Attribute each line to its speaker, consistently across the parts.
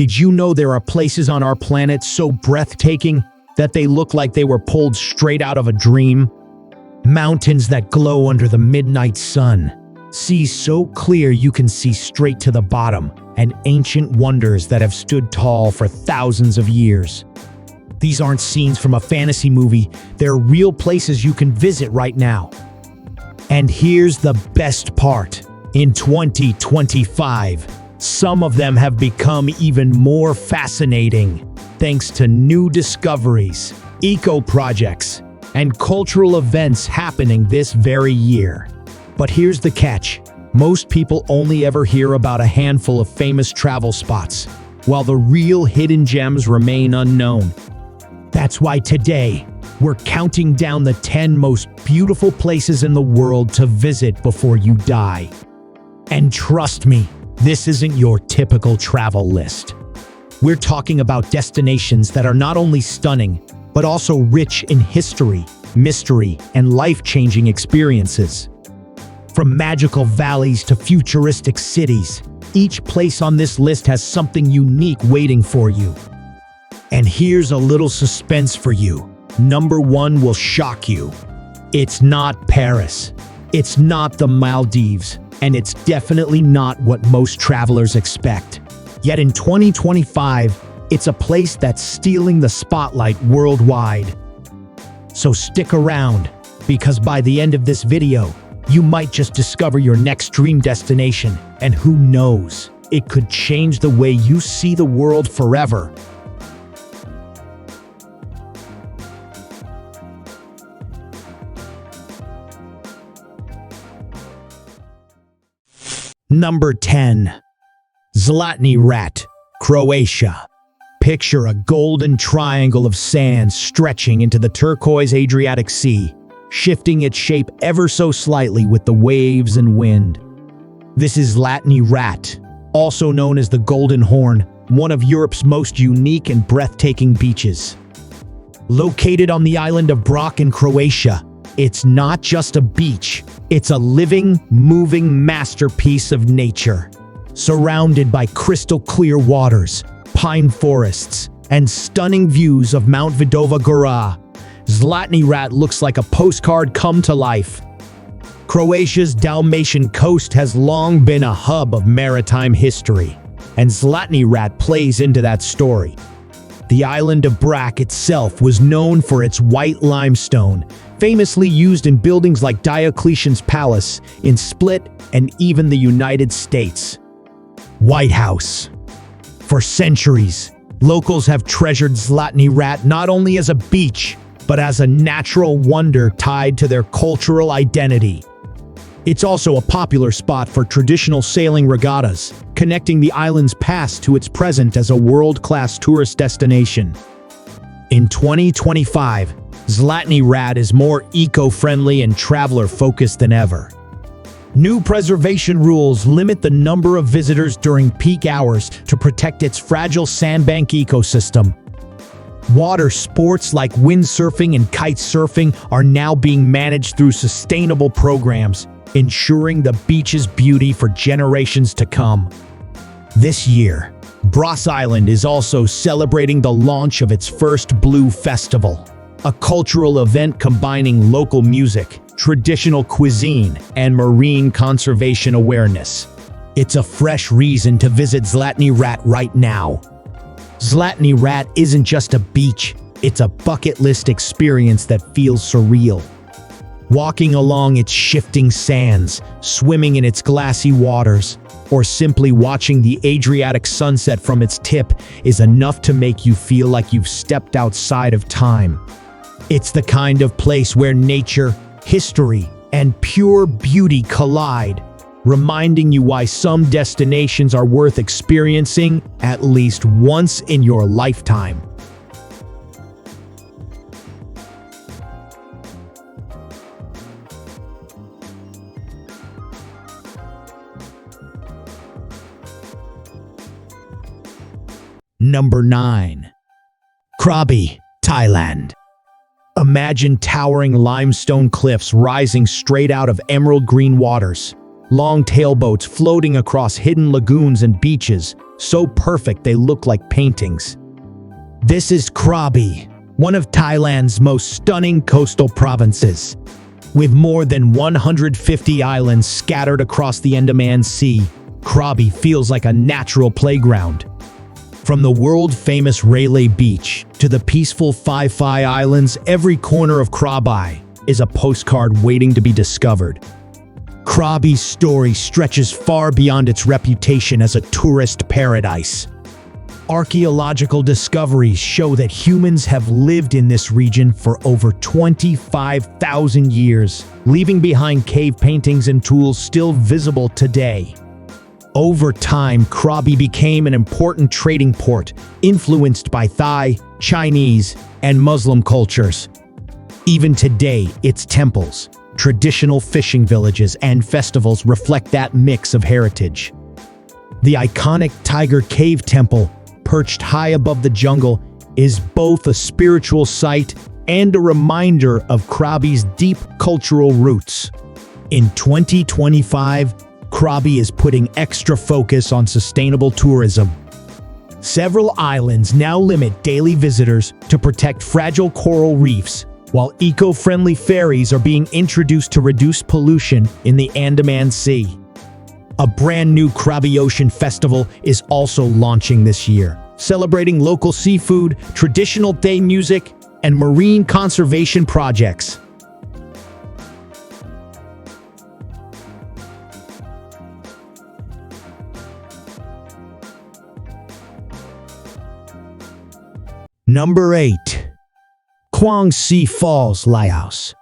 Speaker 1: Did you know there are places on our planet so breathtaking that they look like they were pulled straight out of a dream? Mountains that glow under the midnight sun, seas so clear you can see straight to the bottom, and ancient wonders that have stood tall for thousands of years. These aren't scenes from a fantasy movie, they're real places you can visit right now. And here's the best part. In 2025, some of them have become even more fascinating thanks to new discoveries, eco-projects, and cultural events happening this very year. But here's the catch. Most people only ever hear about a handful of famous travel spots, while the real hidden gems remain unknown. That's why today, we're counting down the 10 most beautiful places in the world to visit before you die. And trust me, this isn't your typical travel list. We're talking about destinations that are not only stunning, but also rich in history, mystery, and life-changing experiences. From magical valleys to futuristic cities, each place on this list has something unique waiting for you. And here's a little suspense for you. Number 1 will shock you. It's not Paris. It's not the Maldives. And it's definitely not what most travelers expect. Yet in 2025, it's a place that's stealing the spotlight worldwide. So stick around, because by the end of this video, you might just discover your next dream destination, and who knows, it could change the way you see the world forever. Number 10. Zlatni Rat, Croatia. Picture a golden triangle of sand stretching into the turquoise Adriatic Sea, shifting its shape ever so slightly with the waves and wind. This is Zlatni Rat, also known as the Golden Horn, one of Europe's most unique and breathtaking beaches. Located on the island of Brač in Croatia, it's not just a beach, it's a living, moving masterpiece of nature. Surrounded by crystal clear waters, pine forests, and stunning views of Mount Vidova Gora, Zlatni Rat looks like a postcard come to life. Croatia's Dalmatian coast has long been a hub of maritime history, and Zlatni Rat plays into that story. The island of Brač itself was known for its white limestone, famously used in buildings like Diocletian's Palace in Split and even the United States. White House. For centuries, locals have treasured Zlatni Rat not only as a beach, but as a natural wonder tied to their cultural identity. It's also a popular spot for traditional sailing regattas, connecting the island's past to its present as a world-class tourist destination. In 2025, Zlatni Rat is more eco-friendly and traveler-focused than ever. New preservation rules limit the number of visitors during peak hours to protect its fragile sandbank ecosystem. Water sports like windsurfing and kite surfing are now being managed through sustainable programs, ensuring the beach's beauty for generations to come. This year, Brač Island is also celebrating the launch of its first Blue Festival, a cultural event combining local music, traditional cuisine, and marine conservation awareness. It's a fresh reason to visit Zlatni Rat right now. Zlatni Rat isn't just a beach, it's a bucket list experience that feels surreal. Walking along its shifting sands, swimming in its glassy waters, or simply watching the Adriatic sunset from its tip is enough to make you feel like you've stepped outside of time. It's the kind of place where nature, history, and pure beauty collide, reminding you why some destinations are worth experiencing at least once in your lifetime. Number 9. Krabi, Thailand. Imagine towering limestone cliffs rising straight out of emerald green waters, long tailboats floating across hidden lagoons and beaches, so perfect they look like paintings. This is Krabi, one of Thailand's most stunning coastal provinces. With more than 150 islands scattered across the Andaman Sea, Krabi feels like a natural playground. From the world-famous Railay Beach to the peaceful Phi Phi Islands, every corner of Krabi is a postcard waiting to be discovered. Krabi's story stretches far beyond its reputation as a tourist paradise. Archaeological discoveries show that humans have lived in this region for over 25,000 years, leaving behind cave paintings and tools still visible today. Over time, Krabi became an important trading port, influenced by Thai, Chinese, and Muslim cultures. Even today, its temples, traditional fishing villages, and festivals reflect that mix of heritage. The iconic Tiger Cave Temple, perched high above the jungle, is both a spiritual site and a reminder of Krabi's deep cultural roots. In 2025, Krabi is putting extra focus on sustainable tourism. Several islands now limit daily visitors to protect fragile coral reefs, while eco-friendly ferries are being introduced to reduce pollution in the Andaman Sea. A brand new Krabi Ocean Festival is also launching this year, celebrating local seafood, traditional Thai music, and marine conservation projects. Number 8. Quang Si Falls, Laos.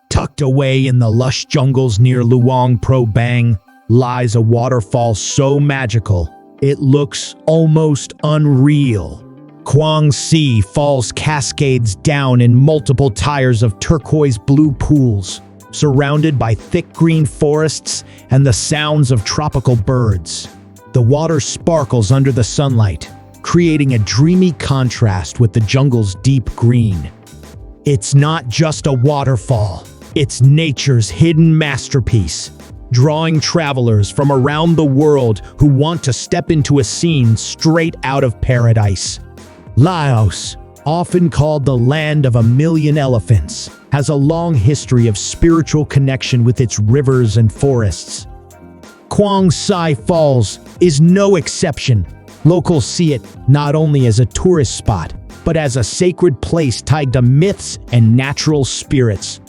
Speaker 1: Tucked away in the lush jungles near Luang Prabang lies a waterfall so magical, it looks almost unreal. Quang Si Falls cascades down in multiple tiers of turquoise blue pools, surrounded by thick green forests and the sounds of tropical birds. The water sparkles under the sunlight, creating a dreamy contrast with the jungle's deep green. It's not just a waterfall, it's nature's hidden masterpiece, drawing travelers from around the world who want to step into a scene straight out of paradise. Laos, often called the land of a million elephants, has a long history of spiritual connection with its rivers and forests. Quang Si Falls is no exception. Locals see it not only as a tourist spot, but as a sacred place tied to myths and natural spirits.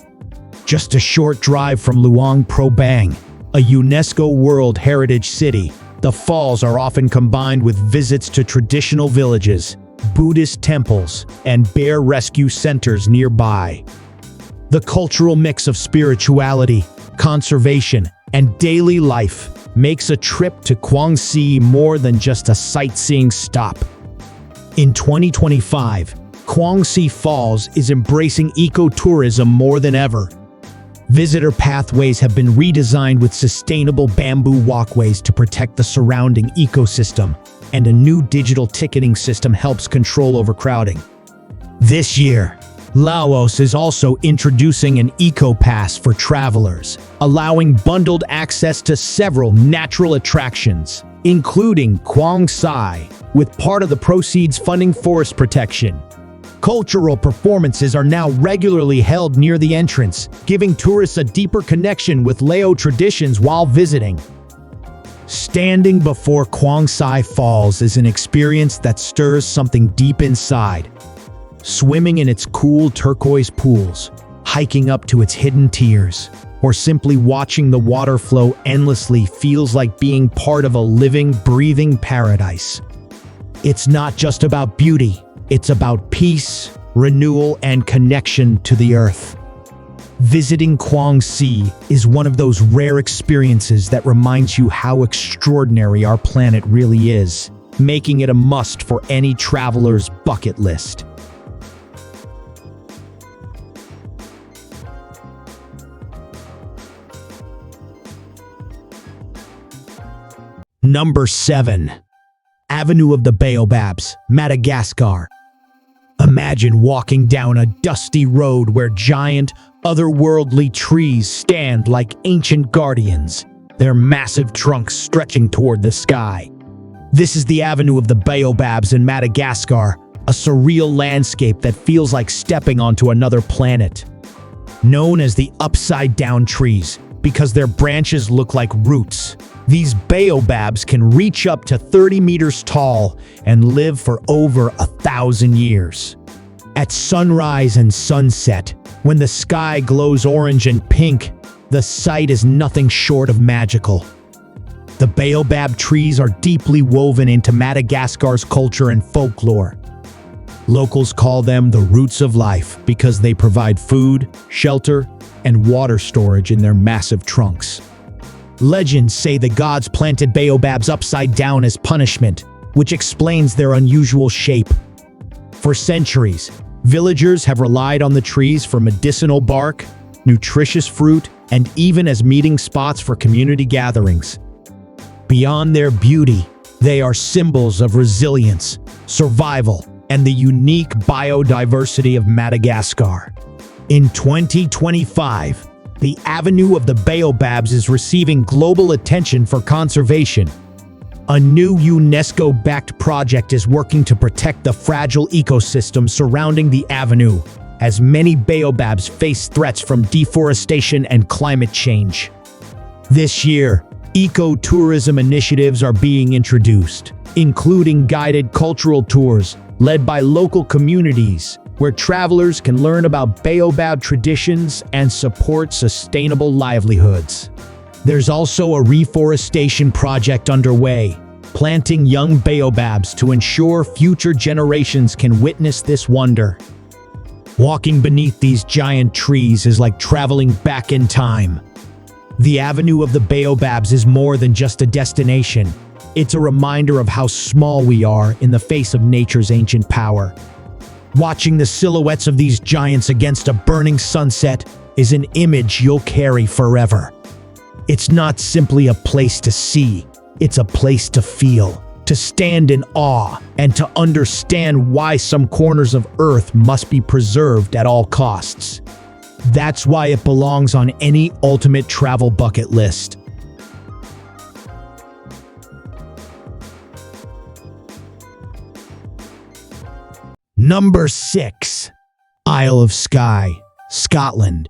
Speaker 1: Just a short drive from Luang Prabang, a UNESCO World Heritage City, the falls are often combined with visits to traditional villages, Buddhist temples, and bear rescue centers nearby. The cultural mix of spirituality, conservation, and daily life makes a trip to Quang Si more than just a sightseeing stop. In 2025, Quang Si Falls is embracing ecotourism more than ever. Visitor pathways have been redesigned with sustainable bamboo walkways to protect the surrounding ecosystem, and a new digital ticketing system helps control overcrowding. This year, Laos is also introducing an eco-pass for travelers, allowing bundled access to several natural attractions, including Quang Si, with part of the proceeds funding forest protection. Cultural performances are now regularly held near the entrance, giving tourists a deeper connection with Lao traditions while visiting. Standing before Quang Si Falls is an experience that stirs something deep inside. Swimming in its cool turquoise pools, hiking up to its hidden tiers, or simply watching the water flow endlessly feels like being part of a living, breathing paradise. It's not just about beauty, it's about peace, renewal, and connection to the earth. Visiting Quang Si is one of those rare experiences that reminds you how extraordinary our planet really is, making it a must for any traveler's bucket list. Number 7. Avenue of the Baobabs, Madagascar. Imagine walking down a dusty road where giant, otherworldly trees stand like ancient guardians, their massive trunks stretching toward the sky. This is the Avenue of the Baobabs in Madagascar, a surreal landscape that feels like stepping onto another planet. Known as the upside-down trees because their branches look like roots, these baobabs can reach up to 30 meters tall and live for over 1,000 years. At sunrise and sunset, when the sky glows orange and pink, the sight is nothing short of magical. The baobab trees are deeply woven into Madagascar's culture and folklore. Locals call them the roots of life because they provide food, shelter, and water storage in their massive trunks. Legends say the gods planted baobabs upside down as punishment, which explains their unusual shape. For centuries, villagers have relied on the trees for medicinal bark, nutritious fruit, and even as meeting spots for community gatherings. Beyond their beauty, they are symbols of resilience, survival, and the unique biodiversity of Madagascar. In 2025, the Avenue of the Baobabs is receiving global attention for conservation. A new UNESCO-backed project is working to protect the fragile ecosystem surrounding the avenue, as many baobabs face threats from deforestation and climate change. This year, eco-tourism initiatives are being introduced, including guided cultural tours led by local communities, where travelers can learn about baobab traditions and support sustainable livelihoods. There's also a reforestation project underway, planting young baobabs to ensure future generations can witness this wonder. Walking beneath these giant trees is like traveling back in time. The Avenue of the Baobabs is more than just a destination. It's a reminder of how small we are in the face of nature's ancient power. Watching the silhouettes of these giants against a burning sunset is an image you'll carry forever. It's not simply a place to see, it's a place to feel, to stand in awe, and to understand why some corners of Earth must be preserved at all costs. That's why it belongs on any ultimate travel bucket list. Number 6. Isle of Skye, Scotland.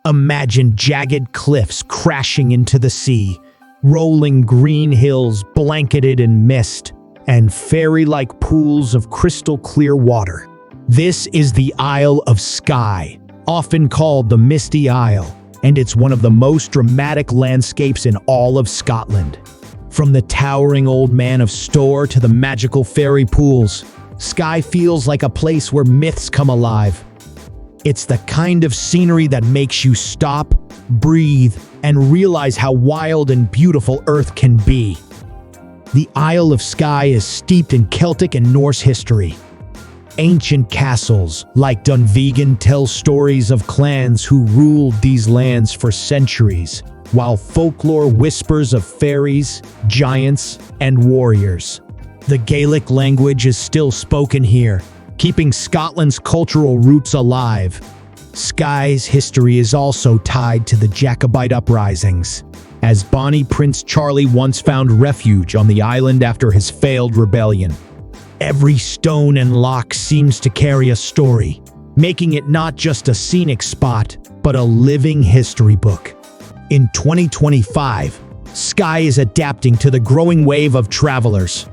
Speaker 1: Imagine jagged cliffs crashing into the sea, rolling green hills blanketed in mist, and fairy-like pools of crystal-clear water. This is the Isle of Skye, often called the Misty Isle, and it's one of the most dramatic landscapes in all of Scotland. From the towering Old Man of Storr to the magical fairy pools, Skye feels like a place where myths come alive. It's the kind of scenery that makes you stop, breathe, and realize how wild and beautiful Earth can be. The Isle of Skye is steeped in Celtic and Norse history. Ancient castles like Dunvegan tell stories of clans who ruled these lands for centuries, while folklore whispers of fairies, giants, and warriors. The Gaelic language is still spoken here, keeping Scotland's cultural roots alive. Skye's history is also tied to the Jacobite uprisings, as Bonnie Prince Charlie once found refuge on the island after his failed rebellion. Every stone and lock seems to carry a story, making it not just a scenic spot, but a living history book. In 2025, Skye is adapting to the growing wave of travelers.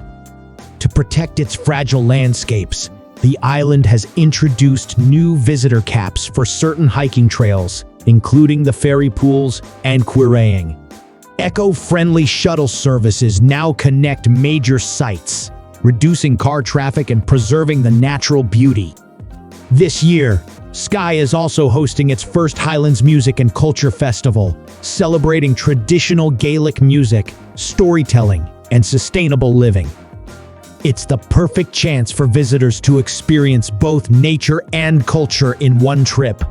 Speaker 1: To protect its fragile landscapes, the island has introduced new visitor caps for certain hiking trails, including the fairy pools and quarrying. Eco-friendly shuttle services now connect major sites, reducing car traffic and preserving the natural beauty. This year, Skye is also hosting its first Highlands Music and Culture Festival, celebrating traditional Gaelic music, storytelling, and sustainable living. It's the perfect chance for visitors to experience both nature and culture in one trip.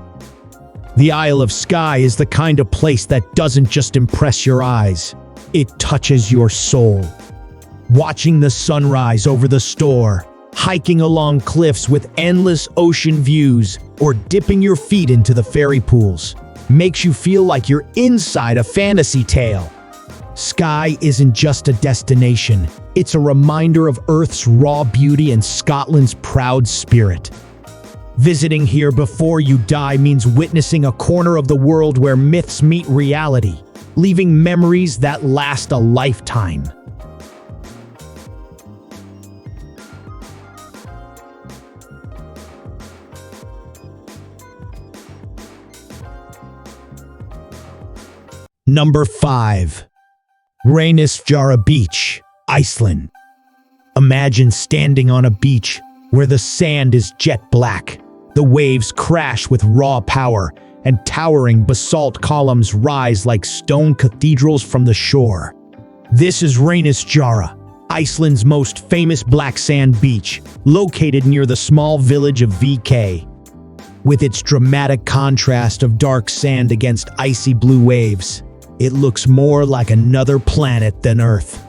Speaker 1: The Isle of Skye is the kind of place that doesn't just impress your eyes, it touches your soul. Watching the sunrise over the Storr, hiking along cliffs with endless ocean views, or dipping your feet into the fairy pools makes you feel like you're inside a fantasy tale. Skye isn't just a destination, it's a reminder of Earth's raw beauty and Scotland's proud spirit. Visiting here before you die means witnessing a corner of the world where myths meet reality, leaving memories that last a lifetime. Number 5. Reynisfjara Beach, Iceland. Imagine standing on a beach where the sand is jet black, the waves crash with raw power, and towering basalt columns rise like stone cathedrals from the shore. This is Reynisfjara, Iceland's most famous black sand beach, located near the small village of VK. With its dramatic contrast of dark sand against icy blue waves, it looks more like another planet than Earth.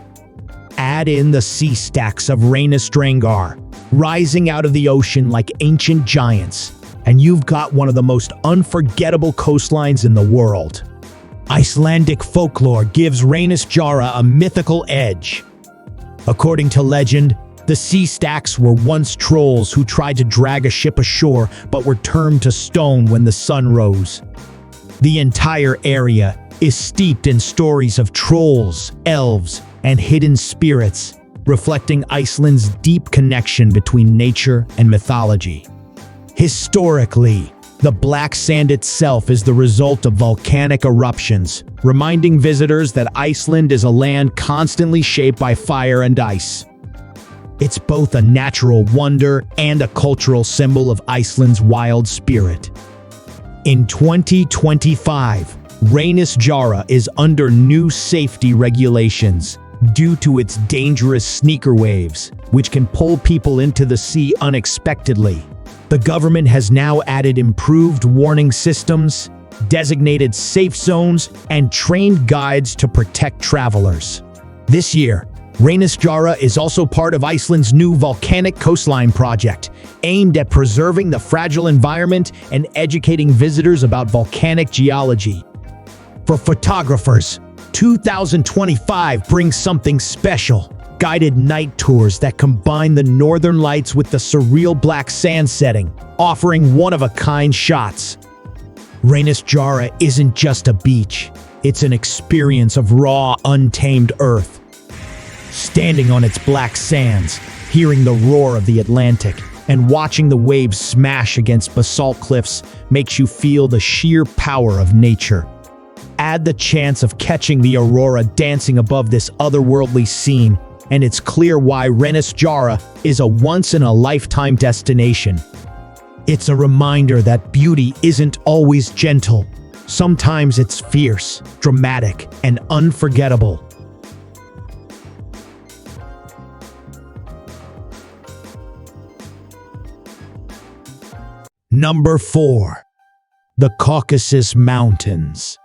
Speaker 1: Add in the sea stacks of Reynisdrangar, rising out of the ocean like ancient giants, and you've got one of the most unforgettable coastlines in the world. Icelandic folklore gives Reynisfjara a mythical edge. According to legend, the sea stacks were once trolls who tried to drag a ship ashore but were turned to stone when the sun rose. The entire area is steeped in stories of trolls, elves, and hidden spirits, reflecting Iceland's deep connection between nature and mythology. Historically, the black sand itself is the result of volcanic eruptions, reminding visitors that Iceland is a land constantly shaped by fire and ice. It's both a natural wonder and a cultural symbol of Iceland's wild spirit. In 2025, Reynisfjara is under new safety regulations due to its dangerous sneaker waves, which can pull people into the sea unexpectedly. The government has now added improved warning systems, designated safe zones, and trained guides to protect travelers. This year, Reynisfjara is also part of Iceland's new volcanic coastline project, aimed at preserving the fragile environment and educating visitors about volcanic geology. For photographers, 2025 brings something special. Guided night tours that combine the northern lights with the surreal black sand setting, offering one-of-a-kind shots. Reynisfjara isn't just a beach, it's an experience of raw, untamed earth. Standing on its black sands, hearing the roar of the Atlantic, and watching the waves smash against basalt cliffs makes you feel the sheer power of nature. Add the chance of catching the aurora dancing above this otherworldly scene, and it's clear why Reynisfjara is a once-in-a-lifetime destination. It's a reminder that beauty isn't always gentle. Sometimes it's fierce, dramatic, and unforgettable. Number 4. The Caucasus Mountains.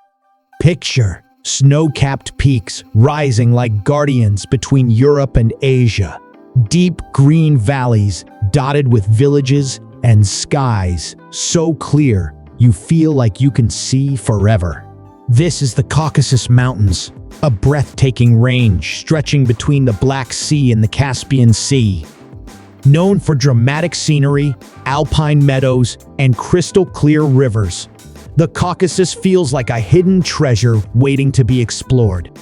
Speaker 1: Picture snow-capped peaks rising like guardians between Europe and Asia. Deep green valleys dotted with villages and skies so clear you feel like you can see forever. This is the Caucasus Mountains, a breathtaking range stretching between the Black Sea and the Caspian Sea. Known for dramatic scenery, alpine meadows, and crystal-clear rivers, the Caucasus feels like a hidden treasure waiting to be explored.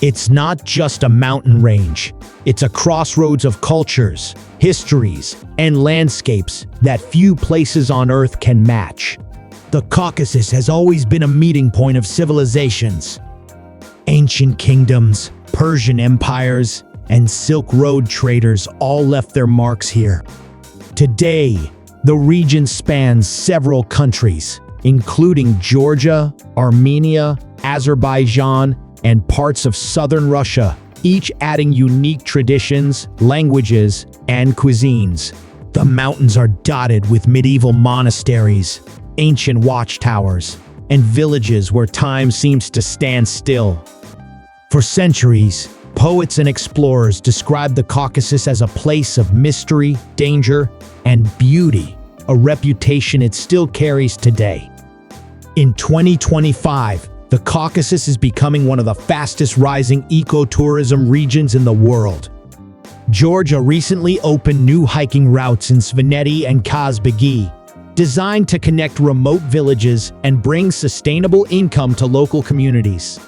Speaker 1: It's not just a mountain range, it's a crossroads of cultures, histories, and landscapes that few places on Earth can match. The Caucasus has always been a meeting point of civilizations. Ancient kingdoms, Persian empires, and Silk Road traders all left their marks here. Today, the region spans several countries, including Georgia, Armenia, Azerbaijan, and parts of southern Russia, each adding unique traditions, languages, and cuisines. The mountains are dotted with medieval monasteries, ancient watchtowers, and villages where time seems to stand still. For centuries, poets and explorers described the Caucasus as a place of mystery, danger, and beauty, a reputation it still carries today. In 2025, The Caucasus is becoming one of the fastest rising ecotourism regions in the world. Georgia recently opened new hiking routes in Svaneti and Kazbegi, designed to connect remote villages and bring sustainable income to local communities.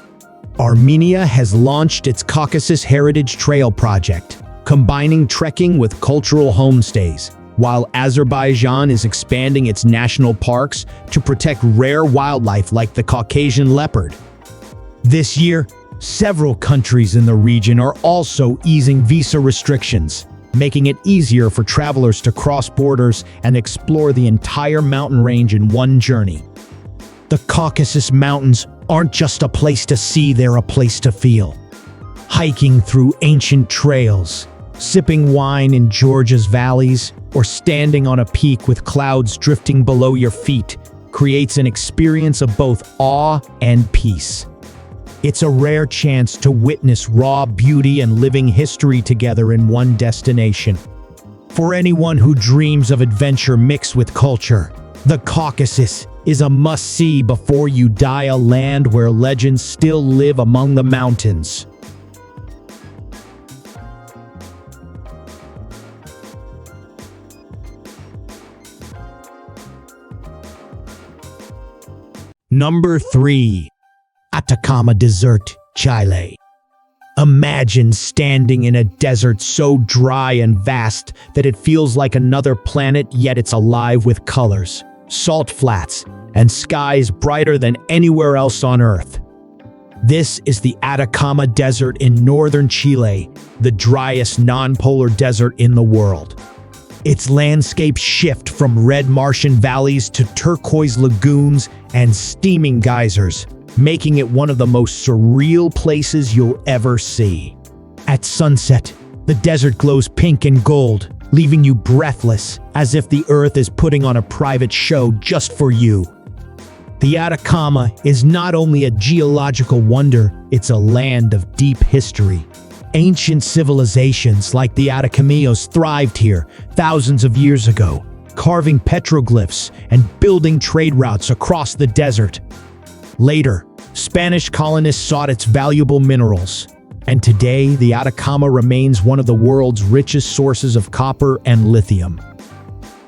Speaker 1: Armenia has launched its Caucasus Heritage Trail project, combining trekking with cultural homestays, while Azerbaijan is expanding its national parks to protect rare wildlife like the Caucasian leopard. This year, several countries in the region are also easing visa restrictions, making it easier for travelers to cross borders and explore the entire mountain range in one journey. The Caucasus Mountains aren't just a place to see, they're a place to feel. Hiking through ancient trails, sipping wine in Georgia's valleys, or standing on a peak with clouds drifting below your feet creates an experience of both awe and peace. It's a rare chance to witness raw beauty and living history together in one destination. For anyone who dreams of adventure mixed with culture, the Caucasus is a must-see before you die, a land where legends still live among the mountains. Number 3. Atacama Desert, Chile. Imagine standing in a desert so dry and vast that it feels like another planet, yet it's alive with colors, salt flats, and skies brighter than anywhere else on Earth. This is the Atacama Desert in northern Chile, the driest non-polar desert in the world. Its landscapes shift from red Martian valleys to turquoise lagoons and steaming geysers, making it one of the most surreal places you'll ever see. At sunset, the desert glows pink and gold, leaving you breathless, as if the earth is putting on a private show just for you. The Atacama is not only a geological wonder, it's a land of deep history. Ancient civilizations like the Atacameños thrived here thousands of years ago, carving petroglyphs and building trade routes across the desert. Later, Spanish colonists sought its valuable minerals, and today the Atacama remains one of the world's richest sources of copper and lithium.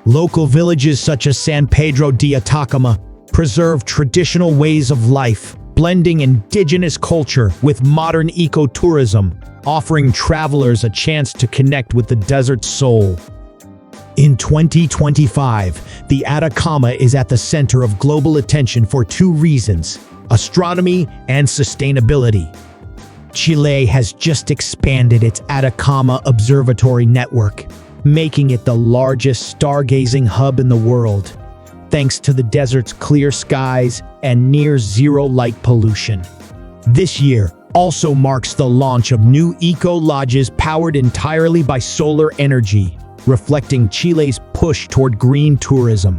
Speaker 1: Local villages such as San Pedro de Atacama preserve traditional ways of life, blending indigenous culture with modern ecotourism, offering travelers a chance to connect with the desert's soul. In 2025, the Atacama is at the center of global attention for two reasons: astronomy and sustainability. Chile has just expanded its Atacama Observatory network, making it the largest stargazing hub in the world, thanks to the desert's clear skies and near-zero light pollution. This year also marks the launch of new eco-lodges powered entirely by solar energy, reflecting Chile's push toward green tourism.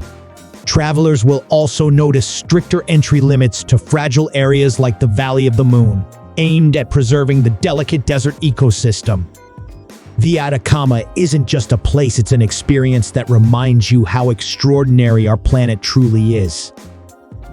Speaker 1: Travelers will also notice stricter entry limits to fragile areas like the Valley of the Moon, aimed at preserving the delicate desert ecosystem. The Atacama isn't just a place, it's an experience that reminds you how extraordinary our planet truly is.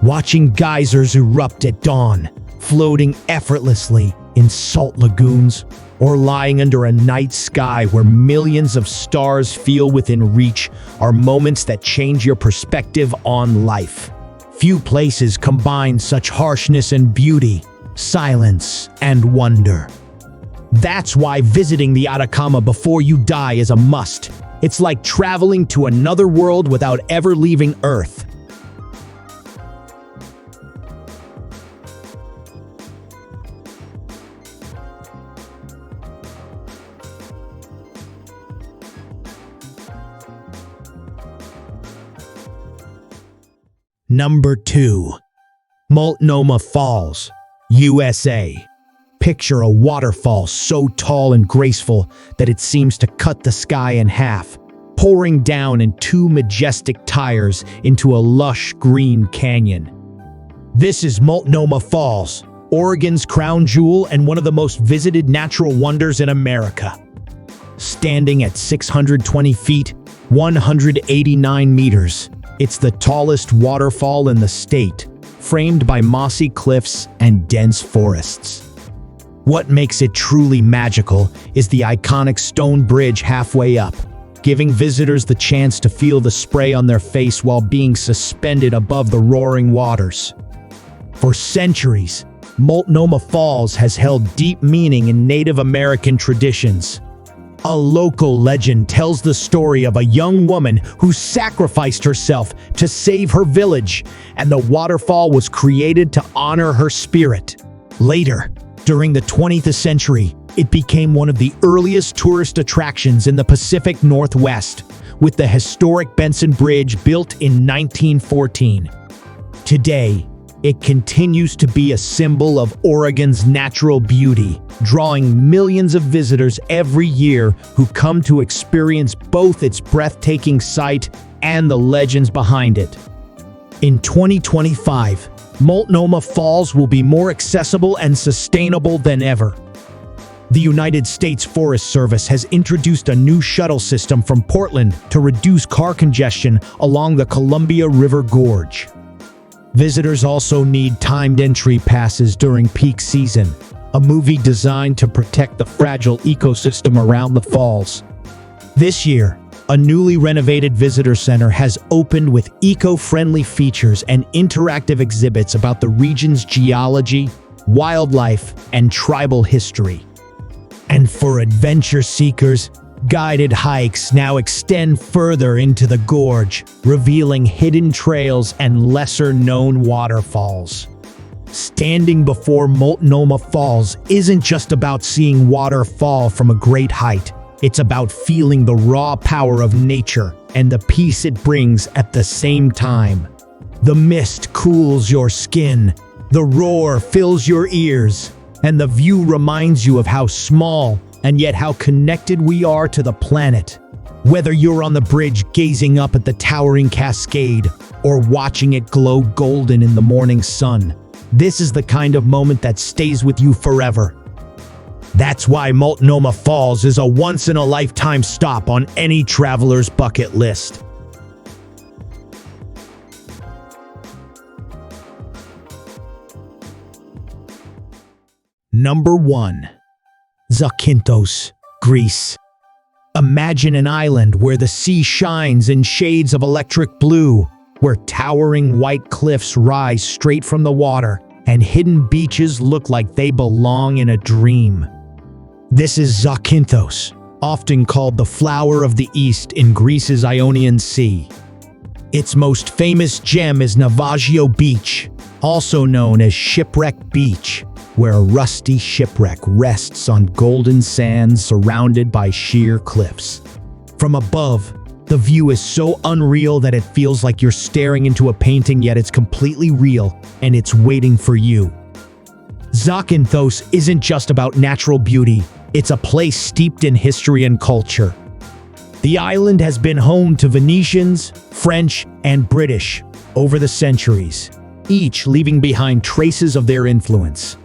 Speaker 1: Watching geysers erupt at dawn, floating effortlessly in salt lagoons, or lying under a night sky where millions of stars feel within reach are moments that change your perspective on life. Few places combine such harshness and beauty, silence and wonder. That's why visiting the Atacama before you die is a must. It's like traveling to another world without ever leaving Earth. Number 2. Multnomah Falls, USA. Picture a waterfall so tall and graceful that it seems to cut the sky in half, pouring down in two majestic tiers into a lush green canyon. This is Multnomah Falls, Oregon's crown jewel and one of the most visited natural wonders in America. Standing at 620 feet, 189 meters, it's the tallest waterfall in the state, framed by mossy cliffs and dense forests. What makes it truly magical is the iconic stone bridge halfway up, giving visitors the chance to feel the spray on their face while being suspended above the roaring waters. For centuries, Multnomah Falls has held deep meaning in Native American traditions. A local legend tells the story of a young woman who sacrificed herself to save her village, and the waterfall was created to honor her spirit. Later, during the 20th century, it became one of the earliest tourist attractions in the Pacific Northwest, with the historic Benson Bridge built in 1914. Today, it continues to be a symbol of Oregon's natural beauty, drawing millions of visitors every year who come to experience both its breathtaking sight and the legends behind it. In 2025, Multnomah Falls will be more accessible and sustainable than ever. The United States Forest Service has introduced a new shuttle system from Portland to reduce car congestion along the Columbia River Gorge. Visitors also need timed entry passes during peak season, a movie designed to protect the fragile ecosystem around the falls. This year, a newly renovated visitor center has opened with eco-friendly features and interactive exhibits about the region's geology, wildlife, and tribal history. And for adventure seekers, guided hikes now extend further into the gorge, revealing hidden trails and lesser-known waterfalls. Standing before Multnomah Falls isn't just about seeing water fall from a great height. It's about feeling the raw power of nature and the peace it brings at the same time. The mist cools your skin, the roar fills your ears, and the view reminds you of how small and yet how connected we are to the planet. Whether you're on the bridge gazing up at the towering cascade or watching it glow golden in the morning sun, this is the kind of moment that stays with you forever. That's why Multnomah Falls is a once-in-a-lifetime stop on any traveler's bucket list. Number 1. Zakynthos, Greece. Imagine an island where the sea shines in shades of electric blue, where towering white cliffs rise straight from the water, and hidden beaches look like they belong in a dream. This is Zakynthos, often called the Flower of the East in Greece's Ionian Sea. Its most famous gem is Navajo Beach, also known as Shipwreck Beach, where a rusty shipwreck rests on golden sands surrounded by sheer cliffs. From above, the view is so unreal that it feels like you're staring into a painting, yet it's completely real and it's waiting for you. Zakynthos isn't just about natural beauty, it's a place steeped in history and culture. The island has been home to Venetians, French, and British over the centuries, each leaving behind traces of their influence.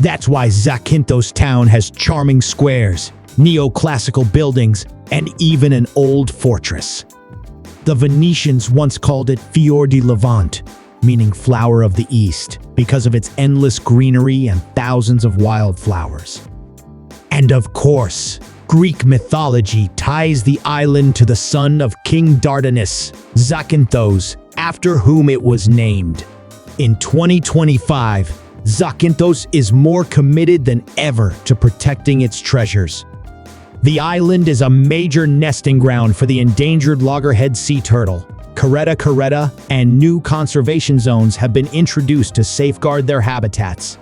Speaker 1: That's why Zakynthos town has charming squares, neoclassical buildings, and even an old fortress. The Venetians once called it Fior di Levante, meaning flower of the East, because of its endless greenery and thousands of wildflowers. And of course, Greek mythology ties the island to the son of King Dardanus, Zakynthos, after whom it was named. In 2025, Zakynthos is more committed than ever to protecting its treasures. The island is a major nesting ground for the endangered loggerhead sea turtle, Caretta caretta, and new conservation zones have been introduced to safeguard their habitats.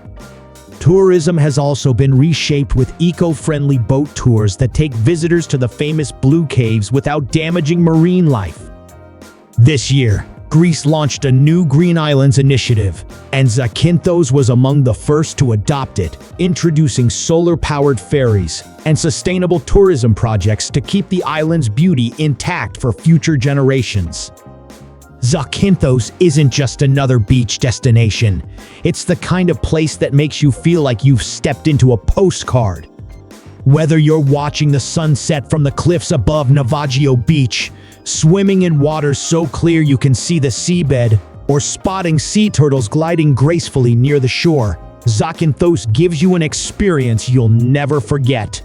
Speaker 1: Tourism has also been reshaped with eco-friendly boat tours that take visitors to the famous Blue Caves without damaging marine life. This year, Greece launched a new Green Islands initiative, and Zakynthos was among the first to adopt it, introducing solar-powered ferries and sustainable tourism projects to keep the island's beauty intact for future generations. Zakynthos isn't just another beach destination. It's the kind of place that makes you feel like you've stepped into a postcard. Whether you're watching the sunset from the cliffs above Navajo Beach, swimming in water so clear you can see the seabed, or spotting sea turtles gliding gracefully near the shore, Zakynthos gives you an experience you'll never forget.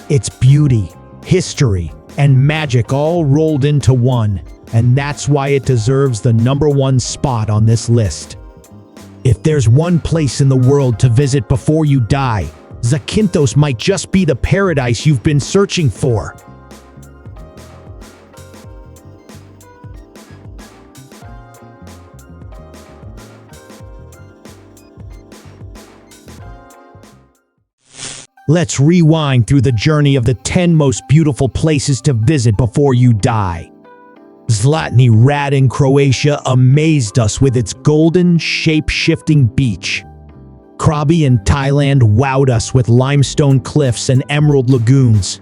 Speaker 1: It's beauty, history, and magic all rolled into one, and that's why it deserves the #1 spot on this list. If there's one place in the world to visit before you die, Zakynthos might just be the paradise you've been searching for. Let's rewind through the journey of the 10 most beautiful places to visit before you die. Zlatni Rat in Croatia amazed us with its golden, shape-shifting beach. Krabi in Thailand wowed us with limestone cliffs and emerald lagoons.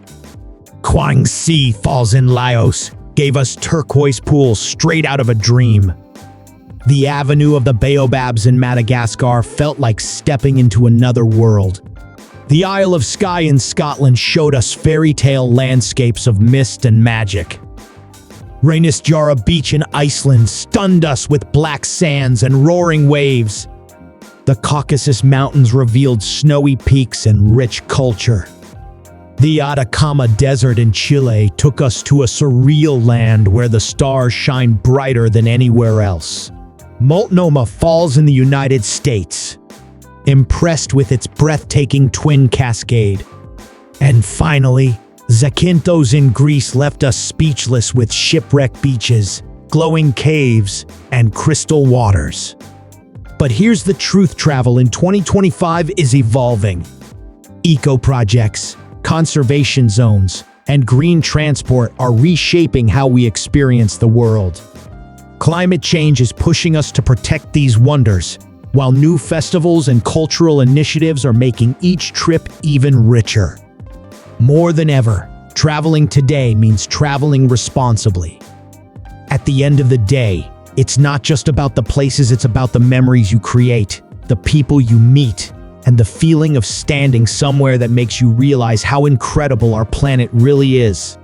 Speaker 1: Kwangsi Falls in Laos gave us turquoise pools straight out of a dream. The Avenue of the Baobabs in Madagascar felt like stepping into another world. The Isle of Skye in Scotland showed us fairy tale landscapes of mist and magic. Reynisfjara Beach in Iceland stunned us with black sands and roaring waves. The Caucasus Mountains revealed snowy peaks and rich culture. The Atacama Desert in Chile took us to a surreal land where the stars shine brighter than anywhere else. Multnomah Falls in the United States impressed with its breathtaking twin cascade. And finally, Zakynthos in Greece left us speechless with shipwreck beaches, glowing caves, and crystal waters. But here's the truth: travel in 2025 is evolving. Eco-projects, conservation zones, and green transport are reshaping how we experience the world. Climate change is pushing us to protect these wonders, while new festivals and cultural initiatives are making each trip even richer. More than ever, traveling today means traveling responsibly. At the end of the day, it's not just about the places, it's about the memories you create, the people you meet, and the feeling of standing somewhere that makes you realize how incredible our planet really is.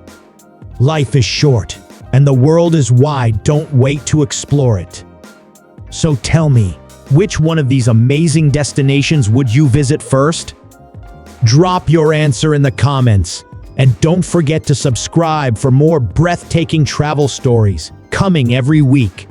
Speaker 1: Life is short, and the world is wide. Don't wait to explore it. So tell me, which one of these amazing destinations would you visit first? Drop your answer in the comments, and don't forget to subscribe for more breathtaking travel stories coming every week.